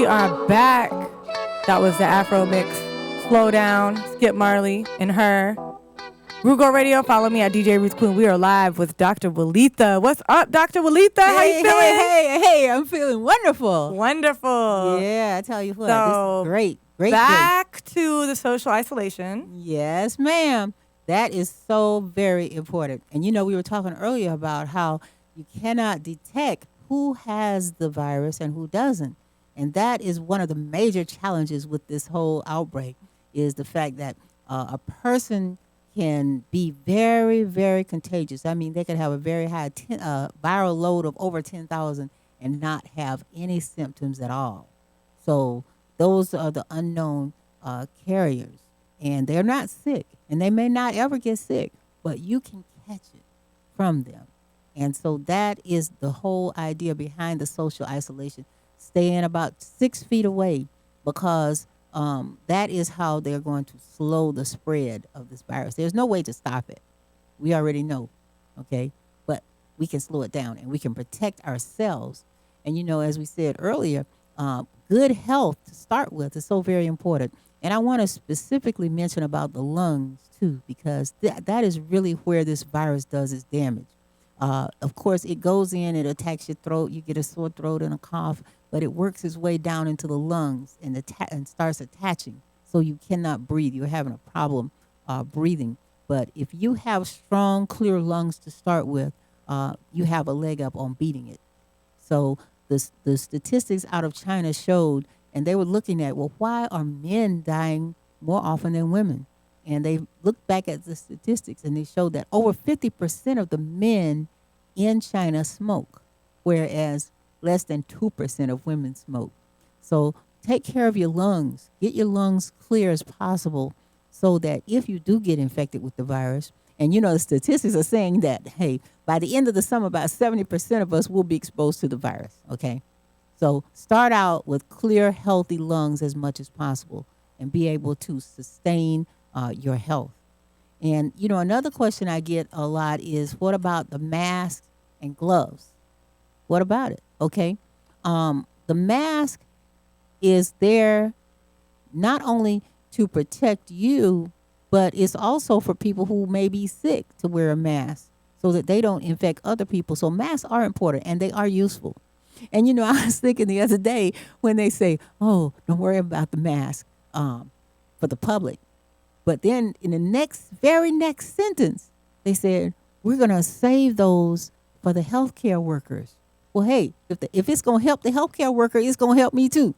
are back. That was the Afro mix. Slow Down, Skip Marley, and Her. Rugo Radio, follow me at DJ Ruth Queen. We are live with Dr. Wiletha. What's up, Dr. Wiletha? How you feeling? Hey, I'm feeling wonderful. Wonderful. Yeah, I tell you what, So, this is great. Back to the social isolation. Yes, ma'am. That is so very important. And you know, we were talking earlier about how you cannot detect who has the virus and who doesn't. And that is one of the major challenges with this whole outbreak, is the fact that a person can be very, very contagious. I mean, they could have a very high viral load of over 10,000 and not have any symptoms at all. So those are the unknown carriers, and they're not sick, and they may not ever get sick, but you can catch it from them. And so that is the whole idea behind the social isolation. Staying about 6 feet away, because that is how they're going to slow the spread of this virus. There's no way to stop it. We already know, okay? But we can slow it down, and we can protect ourselves. And, you know, as we said earlier, good health to start with is so very important. And I want to specifically mention about the lungs, too, because that is really where this virus does its damage. Of course, it goes in, it attacks your throat, you get a sore throat and a cough, but it works its way down into the lungs and starts attaching. So you cannot breathe. You're having a problem breathing. But if you have strong, clear lungs to start with, you have a leg up on beating it. So the statistics out of China showed, and they were looking at, well, why are men dying more often than women? And they looked back at the statistics, and they showed that over 50% of the men in China smoke, whereas less than 2% of women smoke. So take care of your lungs. Get your lungs clear as possible, so that if you do get infected with the virus, and you know the statistics are saying that, hey, by the end of the summer, about 70% of us will be exposed to the virus, okay? So start out with clear, healthy lungs as much as possible and be able to sustain your health. And, you know, another question I get a lot is, what about the mask and gloves? What about it? Okay. The mask is there not only to protect you, but it's also for people who may be sick to wear a mask so that they don't infect other people. So masks are important, and they are useful. And, you know, I was thinking the other day when they say, oh, don't worry about the mask for the public. But then in the very next sentence, they said, we're going to save those for the healthcare workers. Well, hey, if it's going to help the healthcare worker, it's going to help me too.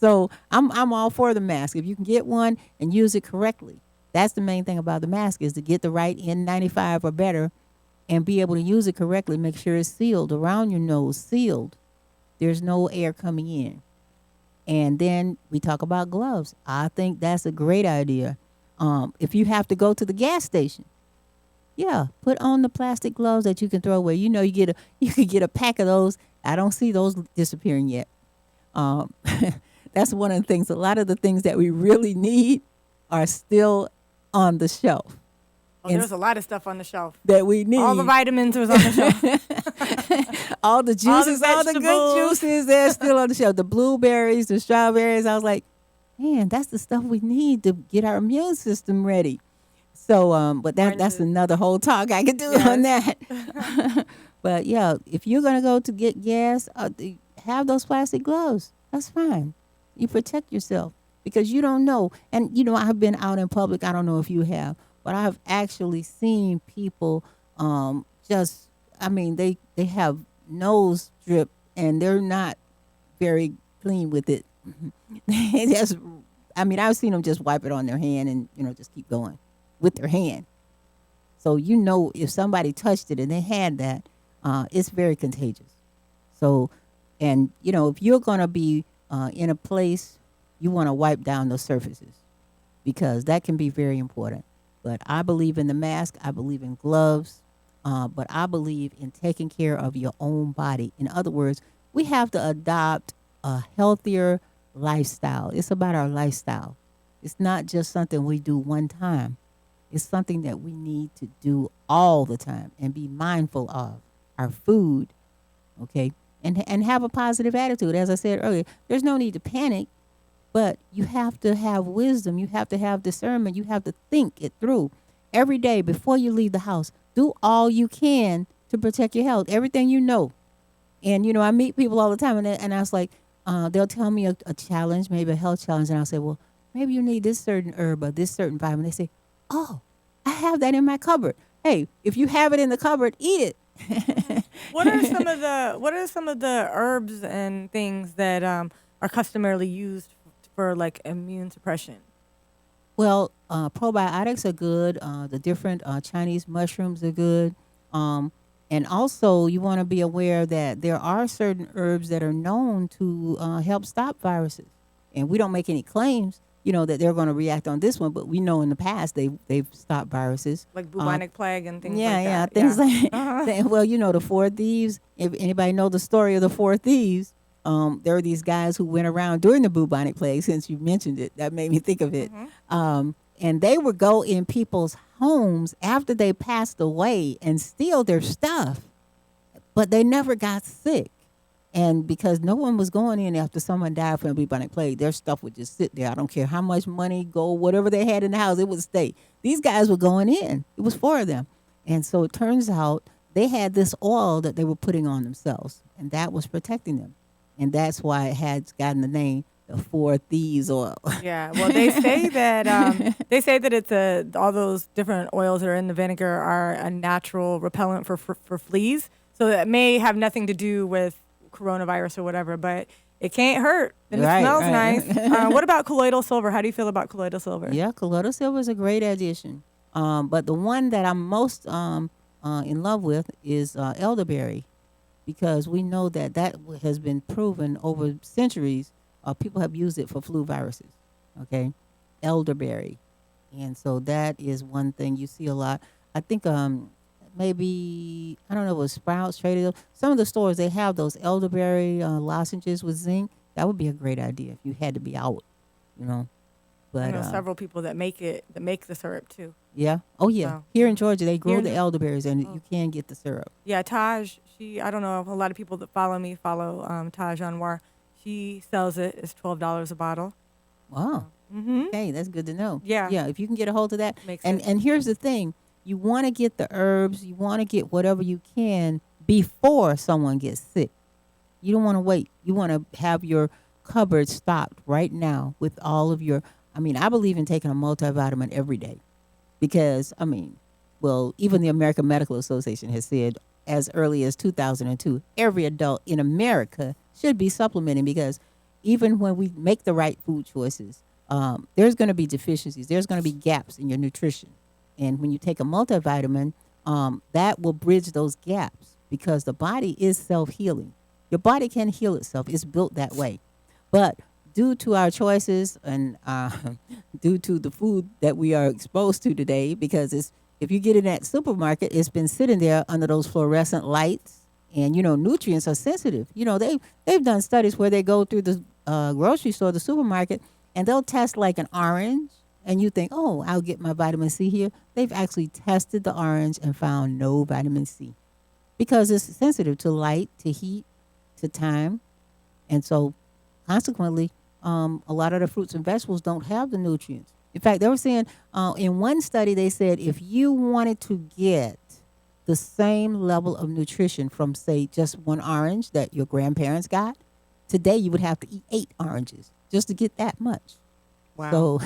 So I'm all for the mask. If you can get one and use it correctly. That's the main thing about the mask, is to get the right N95 or better and be able to use it correctly. Make sure it's sealed around your nose, sealed. There's no air coming in. And then we talk about gloves. I think that's a great idea. If you have to go to the gas station, yeah, put on the plastic gloves that you can throw away. You know, you could get a pack of those. I don't see those disappearing yet. That's one of the things. A lot of the things that we really need are still on the shelf. Oh, there's a lot of stuff on the shelf that we need. All the vitamins are on the shelf. All the juices, all the good juices, they're still on the shelf. The blueberries, the strawberries. I was like, man, that's the stuff we need to get our immune system ready. So, but that's another whole talk I could do on that. But yeah, if you're going to go to get gas, have those plastic gloves. That's fine. You protect yourself, because you don't know. And, you know, I've been out in public. I don't know if you have, but I've actually seen people they have nose drip, and they're not very clean with it. I've seen them just wipe it on their hand and, you know, just keep going with their hand. So, you know, if somebody touched it and they had that, it's very contagious. So, and, you know, if you're going to be in a place, you want to wipe down those surfaces, because that can be very important. But I believe in the mask. I believe in gloves. But I believe in taking care of your own body. In other words, we have to adopt a healthier lifestyle. It's about our lifestyle. It's not just something we do one time. It's something that we need to do all the time and be mindful of. Our food, okay? and have a positive attitude. As I said earlier, there's no need to panic, but you have to have wisdom. You have to have discernment. You have to think it through every day before you leave the house. Do all you can to protect your health. Everything you know. And I meet people all the time, and I was like, they'll tell me a challenge, maybe a health challenge, and I'll say, well, maybe you need this certain herb or this certain vitamin. They say, oh, I have that in my cupboard. Hey, if you have it in the cupboard, eat it. What are some of the herbs and things that are customarily used for like immune suppression? Well, probiotics are good. The different Chinese mushrooms are good. Um, and also, you want to be aware that there are certain herbs that are known to help stop viruses. And we don't make any claims, that they're going to react on this one, but we know in the past they've stopped viruses. Like bubonic plague and things Yeah, like yeah, that. things like Uh-huh. well, the four thieves. If anybody know the story of the four thieves, there were these guys who went around during the bubonic plague. Since you mentioned it, that made me think of it. And they would go in people's homes after they passed away and steal their stuff, but they never got sick. And because no one was going in after someone died from a bubonic plague, their stuff would just sit there. I don't care how much money, gold, whatever they had in the house, it would stay. These guys were going in. It was four of them. And so it turns out they had this oil that they were putting on themselves, and that was protecting them. And that's why it had gotten the name the Four Thieves oil. Yeah. Well, they say that it's all those different oils that are in the vinegar are a natural repellent for fleas. So that may have nothing to do with coronavirus or whatever, but it can't hurt and Right, it smells right. nice. What about colloidal silver? How do you feel about colloidal silver? Yeah, colloidal silver is a great addition. But the one that I'm most in love with is elderberry, because we know that has been proven over centuries. People have used it for flu viruses. Okay, elderberry, and so that is one thing you see a lot. I think maybe I don't know, it was Sprouts, Trader Joe's. Some of the stores they have those elderberry lozenges with zinc. That would be a great idea if you had to be out, you know. I But know several people that make the syrup too. yeah, oh yeah, So here in Georgia they grow Here in the Ge- elderberries and oh. you can get the syrup. Yeah, Taj. I don't know if a lot of people that follow me follow Taj Anwar. She sells it. It's $12 a bottle. Wow. Mm-hmm. Okay, that's good to know. Yeah. Yeah, if you can get a hold of that. Makes And sense. and here's the thing. You want to get the herbs, you want to get whatever you can before someone gets sick. You don't want to wait. You want to have your cupboard stocked right now with all of your I believe in taking a multivitamin every day because well, even the American Medical Association has said as early as 2002, every adult in America should be supplementing because even when we make the right food choices, there's going to be deficiencies. There's going to be gaps in your nutrition. And when you take a multivitamin, that will bridge those gaps because the body is self-healing. Your body can heal itself. It's built that way. But due to our choices and due to the food that we are exposed to today, because if you get in that supermarket, it's been sitting there under those fluorescent lights, and nutrients are sensitive. They've done studies where they go through the grocery store, the supermarket, and they'll test like an orange, and you think, oh, I'll get my vitamin C here. They've actually tested the orange and found no vitamin C because it's sensitive to light, to heat, to time, and so consequently, a lot of the fruits and vegetables don't have the nutrients. In fact, they were saying in one study, they said if you wanted to get the same level of nutrition from, say, just one orange that your grandparents got, today you would have to eat 8 oranges just to get that much. Wow. So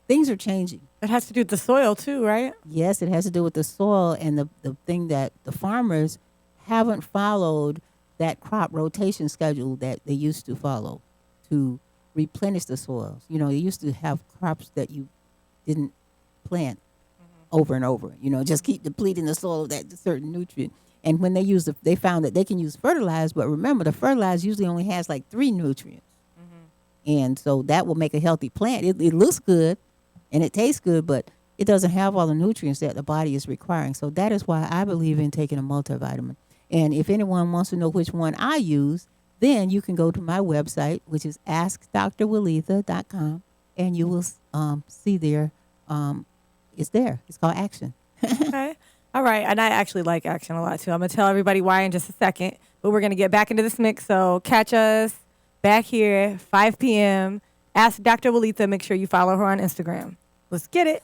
things are changing. It has to do with the soil too, right? Yes, it has to do with the soil and the thing that the farmers haven't followed that crop rotation schedule that they used to follow to replenish the soils. They used to have crops that you didn't plant over and over. Just keep depleting the soil of that certain nutrient. And when they found that they can use fertilizer, but remember the fertilizer usually only has like 3 nutrients. And so that will make a healthy plant. It looks good and it tastes good, but it doesn't have all the nutrients that the body is requiring. So that is why I believe in taking a multivitamin. And if anyone wants to know which one I use, then you can go to my website, which is askdrwiletha.com, and you will see there. It's there. It's called Action. Okay. All right, and I actually like action a lot too. I'm gonna tell everybody why in just a second, but we're gonna get back into this mix. So catch us back here 5 p.m. Ask Dr. Wiletha. Make sure you follow her on Instagram. Let's get it.